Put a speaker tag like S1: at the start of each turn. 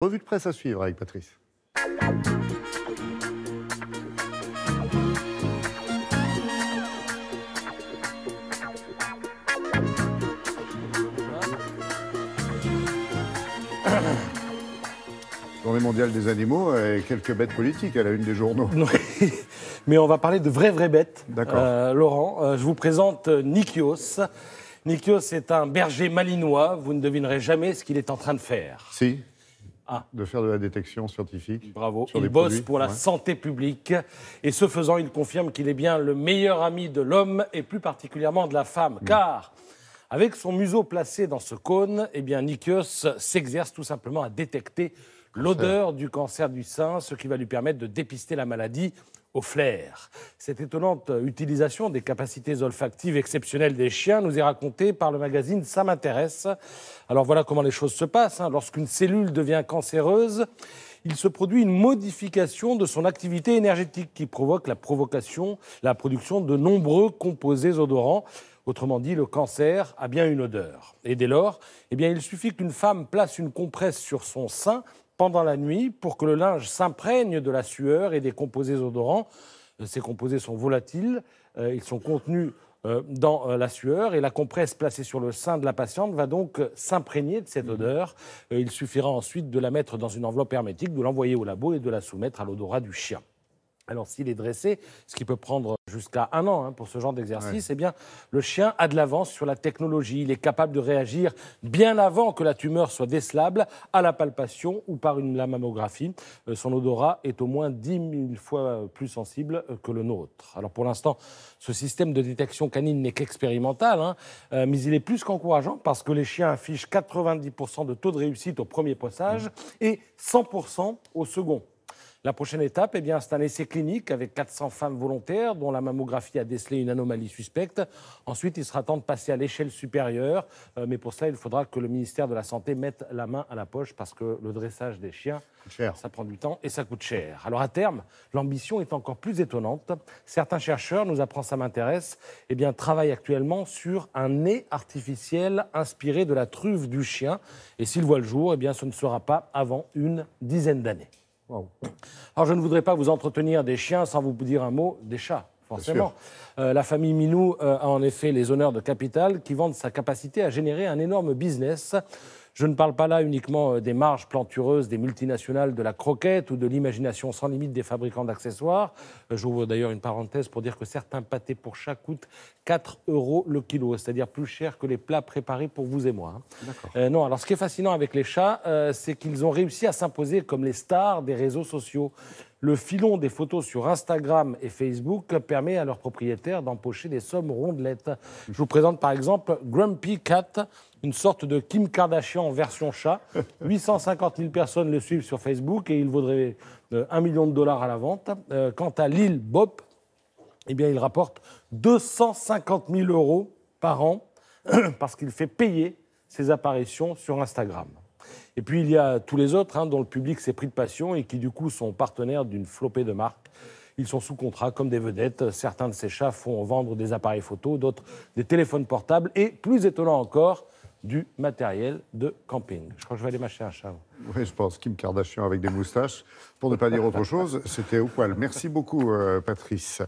S1: Revue de presse à suivre avec Patrice. Journée mondiale des animaux et quelques bêtes politiques à la une des journaux.
S2: Oui, mais on va parler de vraies bêtes.
S1: D'accord.
S2: Laurent, je vous présente Nikios. Nikios est un berger malinois. Vous ne devinerez jamais ce qu'il est en train de faire.
S1: Si.
S2: Ah.
S1: De faire de la détection scientifique.
S2: Bravo.
S1: Sur
S2: Il bosse pour la santé publique. Et ce faisant, il confirme qu'il est bien le meilleur ami de l'homme et plus particulièrement de la femme. Car avec son museau placé dans ce cône, eh bien, Nikios s'exerce tout simplement à détecter l'odeur du cancer du sein, ce qui va lui permettre de dépister la maladie au flair. Cette étonnante utilisation des capacités olfactives exceptionnelles des chiens nous est racontée par le magazine Ça m'intéresse. Alors voilà comment les choses se passent. Lorsqu'une cellule devient cancéreuse, il se produit une modification de son activité énergétique qui provoque la production de nombreux composés odorants. Autrement dit, le cancer a bien une odeur. Et dès lors, eh bien, il suffit qu'une femme place une compresse sur son sein pendant la nuit pour que le linge s'imprègne de la sueur et des composés odorants. Ces composés sont volatiles, ils sont contenus dans la sueur et la compresse placée sur le sein de la patiente va donc s'imprégner de cette odeur. Il suffira ensuite de la mettre dans une enveloppe hermétique, de l'envoyer au labo et de la soumettre à l'odorat du chien. Alors, s'il est dressé, ce qui peut prendre jusqu'à 1 an pour ce genre d'exercice, eh bien, le chien a de l'avance sur la technologie. Il est capable de réagir bien avant que la tumeur soit décelable à la palpation ou par la mammographie. Son odorat est au moins 10 000 fois plus sensible que le nôtre. Alors, pour l'instant, ce système de détection canine n'est qu'expérimental, mais il est plus qu'encourageant parce que les chiens affichent 90% de taux de réussite au premier possage et 100% au second. La prochaine étape, eh bien, c'est un essai clinique avec 400 femmes volontaires dont la mammographie a décelé une anomalie suspecte. Ensuite, il sera temps de passer à l'échelle supérieure. Mais pour cela, il faudra que le ministère de la Santé mette la main à la poche parce que le dressage des chiens, ça prend du temps et ça coûte cher. Alors à terme, l'ambition est encore plus étonnante. Certains chercheurs, nous apprend Ça m'intéresse, eh bien, travaillent actuellement sur un nez artificiel inspiré de la truffe du chien. Et s'il voit le jour, eh bien, ce ne sera pas avant une dizaine d'années. Wow. Alors, je ne voudrais pas vous entretenir des chiens sans vous dire un mot des chats, forcément. La famille Minou a en effet les honneurs de Capital qui vendent sa capacité à générer un énorme business. Je ne parle pas là uniquement des marges plantureuses des multinationales de la croquette ou de l'imagination sans limite des fabricants d'accessoires. J'ouvre d'ailleurs une parenthèse pour dire que certains pâtés pour chat coûtent 4 € le kilo, c'est-à-dire plus cher que les plats préparés pour vous et moi. Non, alors ce qui est fascinant avec les chats, c'est qu'ils ont réussi à s'imposer comme les stars des réseaux sociaux. Le filon des photos sur Instagram et Facebook permet à leurs propriétaires d'empocher des sommes rondelettes. Je vous présente par exemple Grumpy Cat, une sorte de Kim Kardashian en version chat. 850 000 personnes le suivent sur Facebook et il vaudrait 1 million de dollars à la vente. Quant à Lil Bop, eh bien, il rapporte 250 000 € par an parce qu'il fait payer ses apparitions sur Instagram. Et puis, il y a tous les autres dont le public s'est pris de passion et qui, du coup, sont partenaires d'une flopée de marques. Ils sont sous contrat comme des vedettes. Certains de ces chats font vendre des appareils photo, d'autres des téléphones portables et, plus étonnant encore, du matériel de camping. Je crois que je vais aller m'acheter un chat.
S1: Oui, je pense. Kim Kardashian avec des moustaches. Pour ne pas dire autre chose, c'était au poil. Merci beaucoup, Patrice.